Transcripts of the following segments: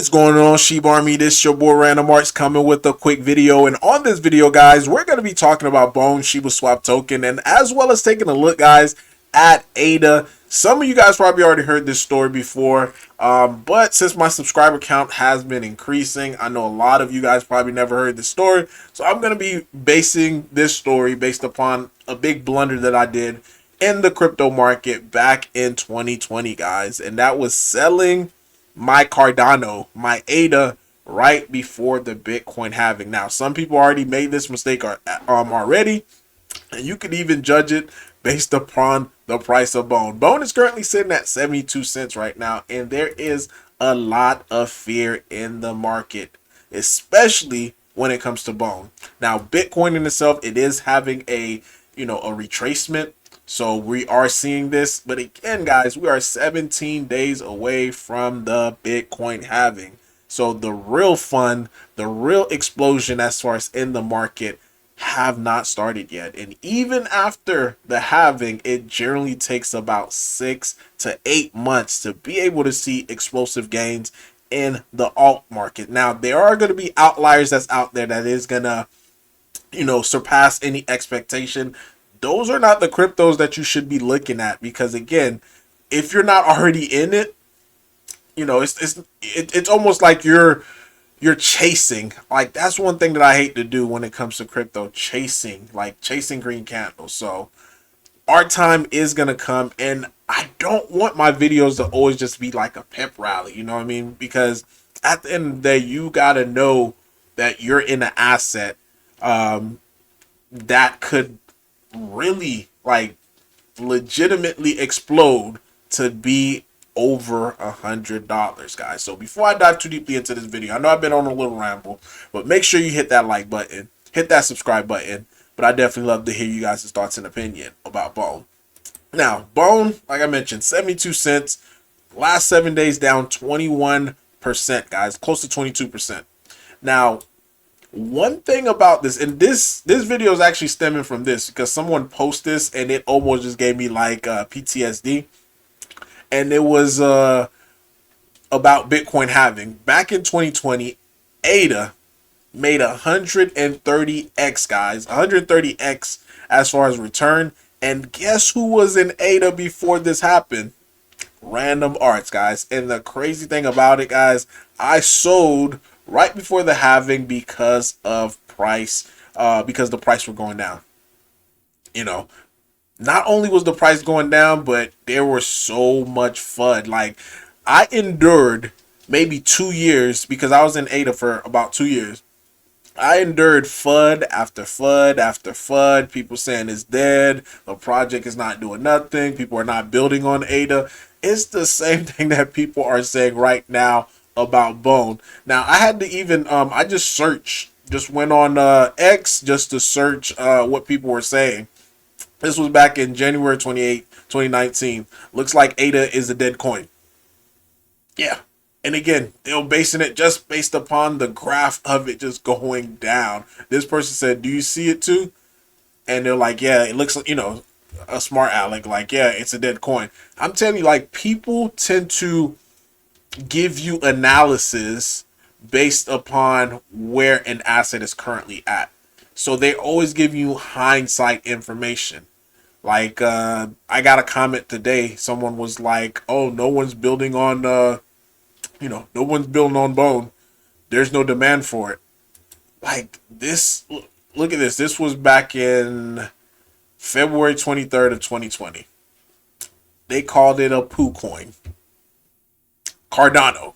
What's going on, Shib Army? This your boy Random Arts coming with a quick video. And on this video, guys, we're going to be talking about Bone Shibaswap token, and as well as taking a look, guys, at ADA. Some of you guys probably already heard this story before, but since my subscriber count has been increasing, I know a lot of you guys probably never heard this story. So I'm going to be basing this story based upon a big blunder that I did in the crypto market back in 2020, guys, and that was selling my Cardano, my ADA, right before the Bitcoin halving. Now, some people already made this mistake already, and you could even judge it based upon the price of Bone. Bone is currently sitting at 72 cents right now, and there is a lot of fear in the market, especially when it comes to Bone. Now, Bitcoin in itself, it is having a retracement. So we are seeing this, but again, guys, we are 17 days away from the Bitcoin halving. So the real fun, the real explosion as far as in the market have not started yet. And even after the halving, it generally takes about 6 to 8 months to be able to see explosive gains in the alt market. Now, there are going to be outliers that's out there that is going to, surpass any expectation. Those are not the cryptos that you should be looking at, because again, if you're not already in it, it's almost like you're chasing. Like, that's one thing that I hate to do when it comes to crypto, chasing green candles. So our time is gonna come, and I don't want my videos to always just be like a pep rally, you know what I mean? Because at the end of the day, you gotta know that you're in an asset that could really legitimately explode to be over $100, guys. So before I dive too deeply into this video, I know I've been on a little ramble, but make sure you hit that like button, hit that subscribe button. But I definitely love to hear you guys' thoughts and opinion about Bone. Now, Bone, like I mentioned, 72 cents. Last 7 days down 21%, guys, close to 22%. Now, one thing about this, and this video is actually stemming from this, because someone posted this and it almost just gave me like PTSD, and it was about Bitcoin halving. Back in 2020, ADA made 130x, guys, 130x as far as return. And guess who was in ADA before this happened? Random Arts, guys. And the crazy thing about it, guys, I sold right before the halving because of price, because the price were going down. Not only was the price going down, but there was so much FUD. Like, I endured maybe 2 years, because I was in ADA for about 2 years. I endured FUD after FUD after FUD. People saying it's dead. The project is not doing nothing. People are not building on ADA. It's the same thing that people are saying right now about Bone. Now, I had to even I just went on X just to search what people were saying. This was back in January 28, 2019. Looks like ADA is a dead coin. Yeah. And again, they were basing it just based upon the graph of it just going down. This person said, "Do you see it too?" And they're like, "Yeah, it looks like, a smart aleck, like, yeah, it's a dead coin." I'm telling you, like, people tend to give you analysis based upon where an asset is currently at. So they always give you hindsight information. Like, I got a comment today. Someone was like, "Oh, no one's building on, no one's building on Bone. There's no demand for it." Like, this, look at this. This was back in February 23rd of 2020. They called it a poo coin. Cardano.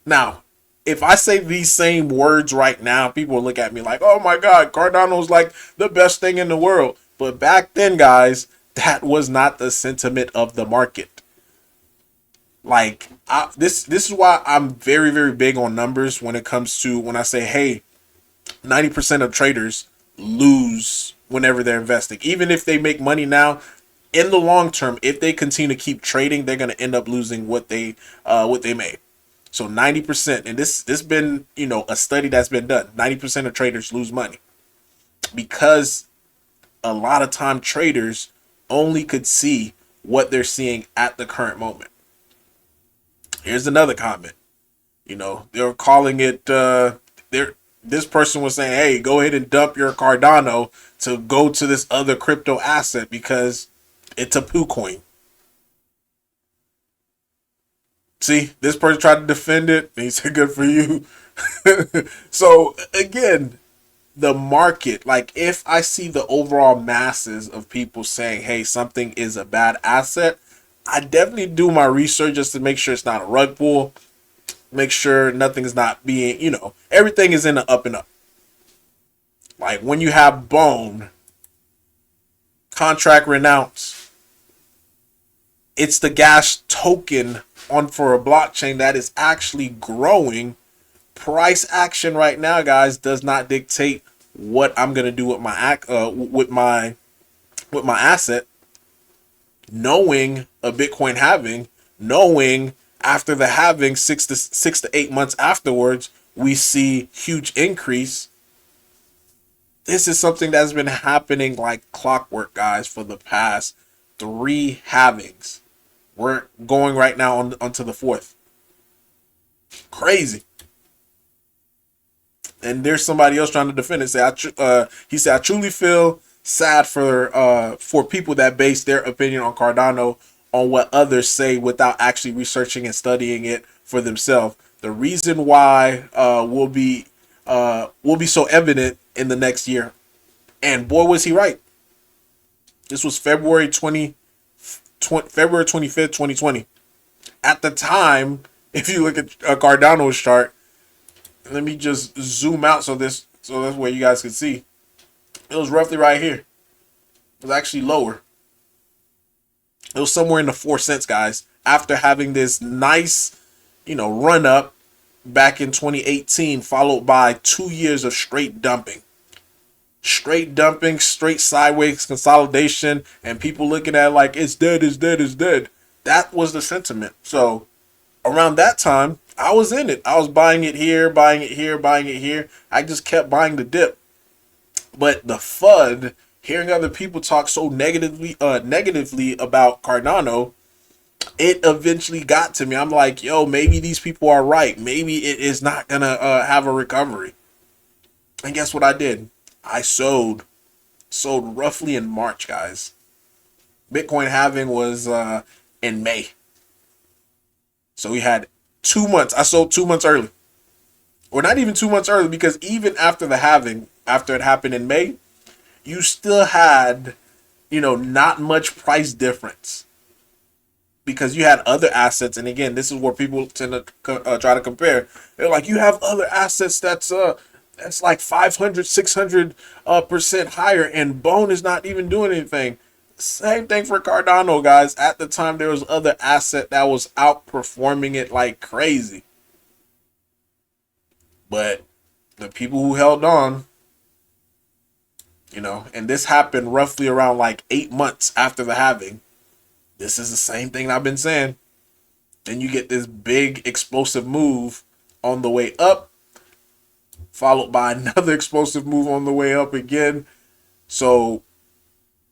Now, if I say these same words right now, people will look at me like, "Oh my God, Cardano's like the best thing in the world." But back then, guys, that was not the sentiment of the market. Like, this is why I'm very, very big on numbers when it comes to, when I say, hey, 90% of traders lose whenever they're investing. Even if they make money now, in the long term, if they continue to keep trading, they're going to end up losing what they made. So 90%, and this been, a study that's been done. 90% of traders lose money, because a lot of time traders only could see what they're seeing at the current moment. Here's another comment. You know, they're calling it. This person was saying, "Hey, go ahead and dump your Cardano to go to this other crypto asset because it's a poo coin." See, this person tried to defend it, and he said, "Good for you." So again, the market, like if I see the overall masses of people saying, "Hey, something is a bad asset," I definitely do my research just to make sure it's not a rug pull, make sure nothing's not being, everything is in the up and up. Like when you have bone, contract renounce, it's the gas token on for a blockchain that is actually growing. Price action right now, guys, does not dictate what I'm gonna do with my asset. Knowing a Bitcoin halving, knowing after the halving 6 to 8 months afterwards, we see huge increase. This is something that's been happening like clockwork, guys, for the past 3 halvings. We're going right now onto the fourth. Crazy. And there's somebody else trying to defend it. He said, "I truly feel sad for people that base their opinion on Cardano on what others say without actually researching and studying it for themselves. The reason why will be so evident in the next year." And boy, was he right. This was February 25th, 2020. At the time, if you look at Cardano's chart, let me just zoom out so that's where you guys can see. It was roughly right here. It was actually lower. It was somewhere in the 4 cents, guys. After having this nice, run up back in 2018, followed by 2 years of straight dumping. Straight sideways consolidation, and people looking at it like it's dead, it's dead, it's dead. That was the sentiment. So around that time, I was in it. I was buying it here, buying it here, buying it here. I just kept buying the dip. But the FUD, hearing other people talk so negatively about Cardano, it eventually got to me. I'm like, yo, maybe these people are right. Maybe it is not gonna have a recovery. And guess what I did? I sold roughly in March, guys. Bitcoin halving was in May. So we had 2 months. I sold 2 months early. Or not even 2 months early, because even after the halving, after it happened in May, you still had, not much price difference. Because you had other assets, and again, this is where people tend to try to compare. They're like, you have other assets that's like 500, 600% higher, and Bone is not even doing anything. Same thing for Cardano, guys. At the time, there was other asset that was outperforming it like crazy. But the people who held on, and this happened roughly around like 8 months after the halving. This is the same thing I've been saying. Then you get this big explosive move on the way up, followed by another explosive move on the way up again. So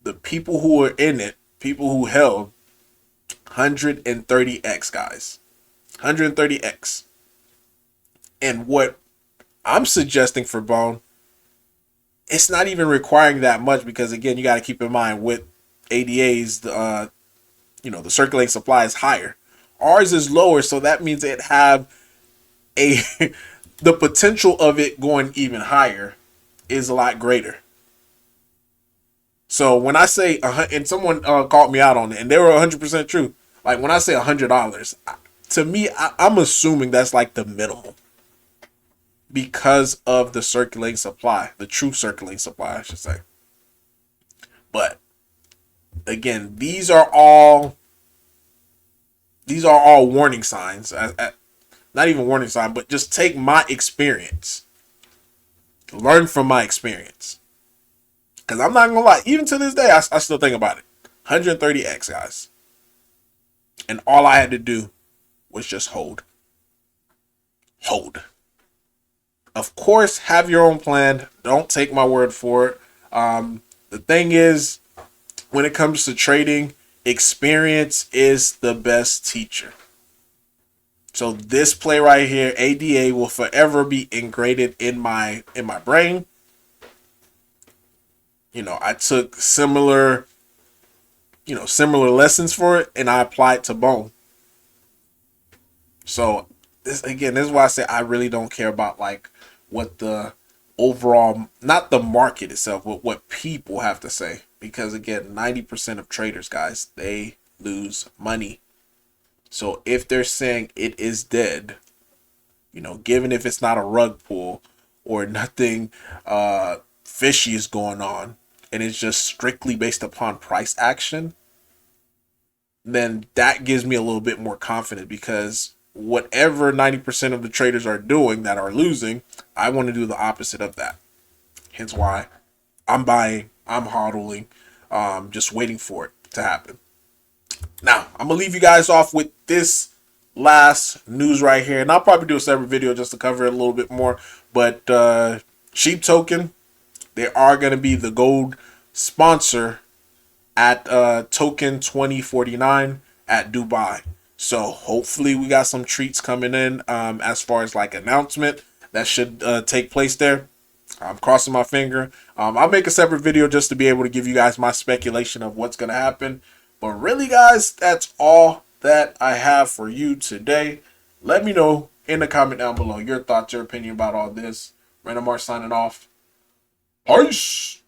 the people who were in it, people who held, 130x, guys. 130x. And what I'm suggesting for Bone, it's not even requiring that much, because again, you got to keep in mind with ADAs, the circulating supply is higher. Ours is lower, so that means it have the potential of it going even higher is a lot greater. So when I say and someone called me out on it, and they were 100% true. Like when I say $100, to me, I'm assuming that's like the minimum, because of the circulating supply, the true circulating supply, I should say. But again, these are all warning signs. Not even warning sign, but just take my experience, learn from my experience. Because I'm not gonna lie, even to this day, I still think about it. 130x, guys, and all I had to do was just hold. Of course, have your own plan. Don't take my word for it. The thing is, when it comes to trading, experience is the best teacher. So this play right here, ADA, will forever be ingrained in my brain. You know, I took similar lessons for it, and I applied to Bone. So this is why I say I really don't care about like what the overall, not the market itself, but what people have to say. Because again, 90% of traders, guys, they lose money. So if they're saying it is dead, you know, given if it's not a rug pull or nothing fishy is going on, and it's just strictly based upon price action, then that gives me a little bit more confidence, because whatever 90% of the traders are doing that are losing, I want to do the opposite of that. Hence why I'm buying, I'm hodling, just waiting for it to happen. Now, I'm going to leave you guys off with this last news right here, and I'll probably do a separate video just to cover it a little bit more. But SHIB token, they are going to be the gold sponsor at token 2049 at Dubai. So hopefully we got some treats coming in as far as like announcement that should take place there. I'm crossing my finger. I'll make a separate video just to be able to give you guys my speculation of what's going to happen. But really, guys, that's all that I have for you today. Let me know in the comment down below your thoughts, your opinion about all this. Random Art signing off. Peace.